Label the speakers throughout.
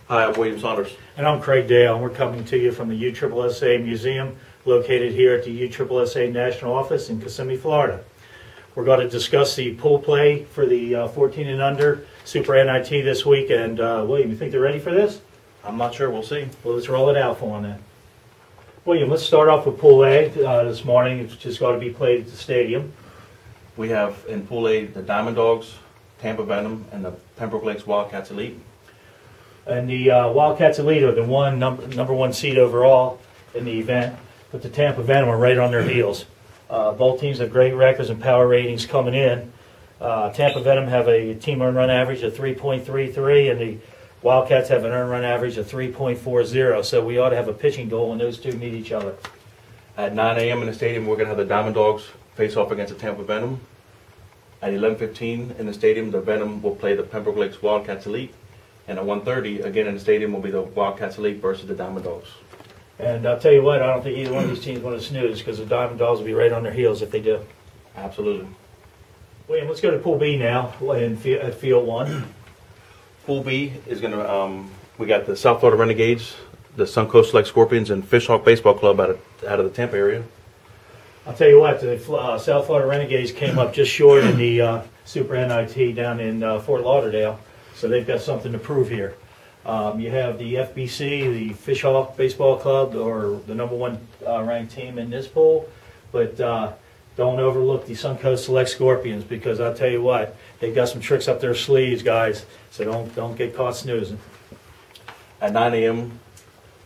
Speaker 1: Hi, I'm William Saunders.
Speaker 2: And I'm Craig Dale, and we're coming to you from the USSSA Museum, located here at the USSSA National Office in Kissimmee, Florida. We're going to discuss the pool play for the 14 and under Super NIT this week. And William, you think they're ready for this?
Speaker 1: I'm not sure. We'll see.
Speaker 2: Well, let's roll it out for them then. William, let's start off with Pool A this morning. It's just got to be played at the stadium.
Speaker 1: We have in Pool A the Diamond Dogs, Tampa Venom, and the Pembroke Lakes Wildcats Elite.
Speaker 2: And the Wildcats Elite are the number one seed overall in the event, but the Tampa Venom are right on their heels. Both teams have great records and power ratings coming in. Tampa Venom have a team earned run average of 3.33, and the Wildcats have an earned run average of 3.40. So we ought to have a pitching goal when those two meet each other.
Speaker 1: At 9 a.m. in the stadium, we're going to have the Diamond Dogs face off against the Tampa Venom. At 11:15 in the stadium, the Venom will play the Pembroke Lakes Wildcats Elite. And at 1:30, again in the stadium, will be the Wildcats Elite versus the Diamond Dogs.
Speaker 2: And I'll tell you what, I don't think either one of these teams want to snooze, because the Diamond Dogs will be right on their heels if they do.
Speaker 1: Absolutely.
Speaker 2: William, let's go to Pool B now, at Field 1.
Speaker 1: Pool B is going to, we got the South Florida Renegades, the Suncoast Select Scorpions, and Fishhawk Baseball Club out of the Tampa area.
Speaker 2: I'll tell you what, the South Florida Renegades came up just short in the Super NIT down in Fort Lauderdale, so they've got something to prove here. You have the FBC, the Fishhawk Baseball Club, or the number one ranked team in this pool, but don't overlook the Suncoast Select Scorpions, because I'll tell you what, they've got some tricks up their sleeves, guys, so don't get caught snoozing.
Speaker 1: At 9 a.m.,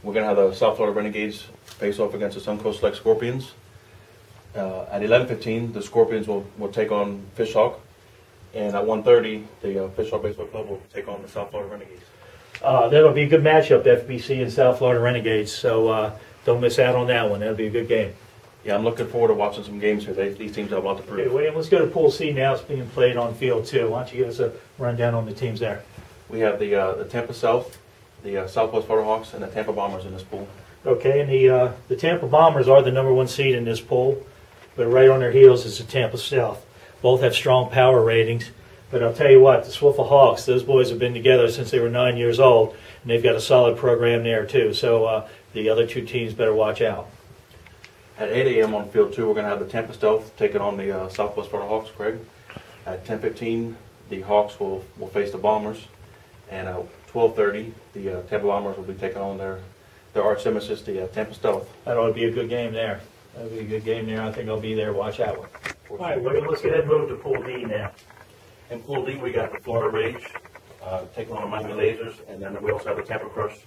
Speaker 1: we're going to have the South Florida Renegades face off against the Suncoast Select Scorpions. At 11:15, the Scorpions will take on Fishhawk, and at 1:30, the Fishhawk Baseball Club will take on the South Florida Renegades.
Speaker 2: That'll be a good matchup, the FBC and South Florida Renegades, so don't miss out on that one. That'll be a good game.
Speaker 1: Yeah, I'm looking forward to watching some games here. These teams have a lot to prove.
Speaker 2: Okay, William, let's go to Pool C now. It's being played on Field 2. Why don't you give us a rundown on the teams there?
Speaker 1: We have the Tampa South, the Southwest Florida Hawks, and the Tampa Bombers in this pool.
Speaker 2: Okay, and the Tampa Bombers are the number one seed in this pool, but right on their heels is the Tampa South. Both have strong power ratings, but I'll tell you what, the Swiffle Hawks, those boys have been together since they were 9 years old, and they've got a solid program there too, so the other two teams better watch out.
Speaker 1: At 8 a.m. on Field 2, we're going to have the Tampa Stealth taking on the Southwest Florida Hawks, Craig. At 10:15, the Hawks will face the Bombers, and at 12:30, the Tampa Bombers will be taking on their arch nemesis, the Tampa Stealth.
Speaker 2: That ought to be a good game there. That'll be a good game there. I think I'll be there. Watch that one. All right, William, let's go ahead and move to Pool D now.
Speaker 1: In Pool D, we got the Florida Rage taking on the Miami Lasers, and then we also have the Tampa Crush.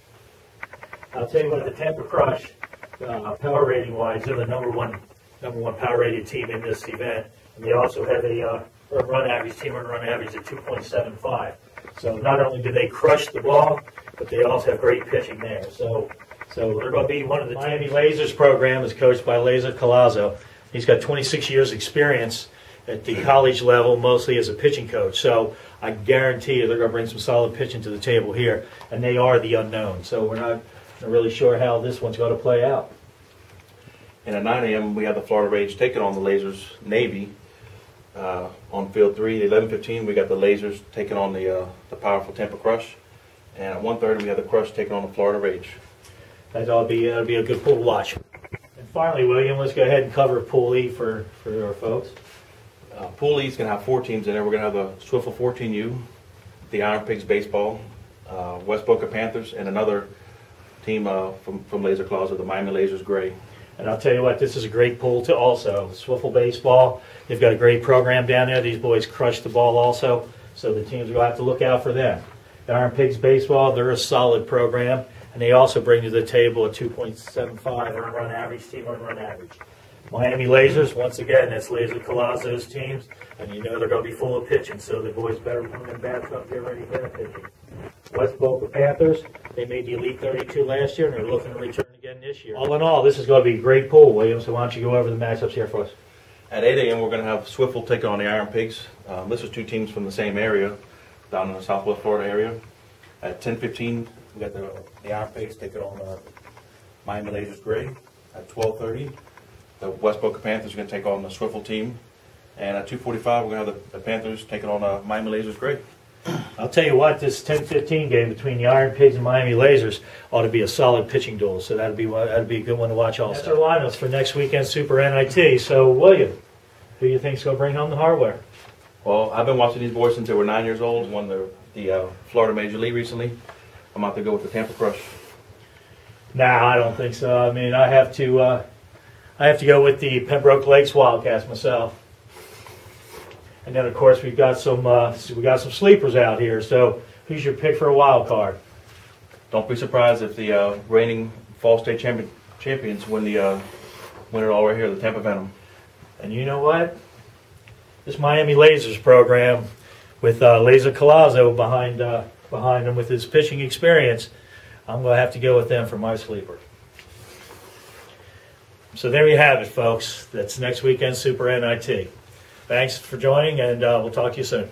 Speaker 2: I'll tell you what, the Tampa Crush, power rating wise, they're the number one power rated team in this event, and they also have a run average, team run average of 2.75. So not only do they crush the ball, but they also have great pitching there. So they're going to be one of the Miami Lasers program is coached by Laser Collazo. He's got 26 years experience at the college level, mostly as a pitching coach. So I guarantee you they're going to bring some solid pitching to the table here, and they are the unknown. So we're not really sure how this one's going to play out.
Speaker 1: And at 9 a.m., we have the Florida Rage taking on the Lasers Navy. On Field 3, 11:15, we got the Lasers taking on the powerful Tampa Crush. And at 1:30, we have the Crush taking on the Florida Rage.
Speaker 2: That'll be a good pool to watch. And finally, William, let's go ahead and cover Pool E for our folks.
Speaker 1: Pool E is going to have 4 teams in there. We're going to have the Swiffle 14U, the Iron Pigs Baseball, West Boca Panthers, and another team from Laser Closet, the Miami Lasers Gray.
Speaker 2: And I'll tell you what, this is a great pool to also. Swiffle Baseball, they've got a great program down there. These boys crush the ball also, so the teams are going to have to look out for them. The Iron Pigs Baseball, they're a solid program, and they also bring to the table a 2.75 earned run average, team earned run average. Miami Lasers, once again, that's Laser Collazo's teams, and you know they're going to be full of pitching, so the boys better put them in bats up there ready for their pitching. West Boca Panthers, they made the Elite 32 last year, and they're looking to return again this year. All in all, this is going to be a great pool, William, so why don't you go over the matchups here for us.
Speaker 1: At 8 a.m., we're going to have Swiffle taking on the Iron Pigs. This is 2 teams from the same area, down in the Southwest Florida area. At 10:15, we got the Iron Pigs taking on the Miami Lasers Gray. At 12:30, the West Boca Panthers are going to take on the Swiffle team. And at 2:45, we're going to have the Panthers taking on Miami Lasers Gray.
Speaker 2: I'll tell you what, this 10-15 game between the Iron Pigs and Miami Lasers ought to be a solid pitching duel. So that'd be a good one to watch also. That's our lineups for next weekend Super NIT. So William, who do you think's going to bring home the hardware?
Speaker 1: Well, I've been watching these boys since they were 9 years old. Won the Florida Major League recently. I'm out to go with the Tampa Crush.
Speaker 2: Nah, I don't think so. I mean, I have to go with the Pembroke Lakes Wildcats myself. And then, of course, we got some sleepers out here. So, who's your pick for a wild card?
Speaker 1: Don't be surprised if the reigning Fall State champions win it all right here, the Tampa Venom.
Speaker 2: And you know what? This Miami Lasers program, with Laser Collazo behind him with his pitching experience, I'm going to have to go with them for my sleeper. So there you have it, folks. That's next weekend Super NIT. Thanks for joining, and we'll talk to you soon.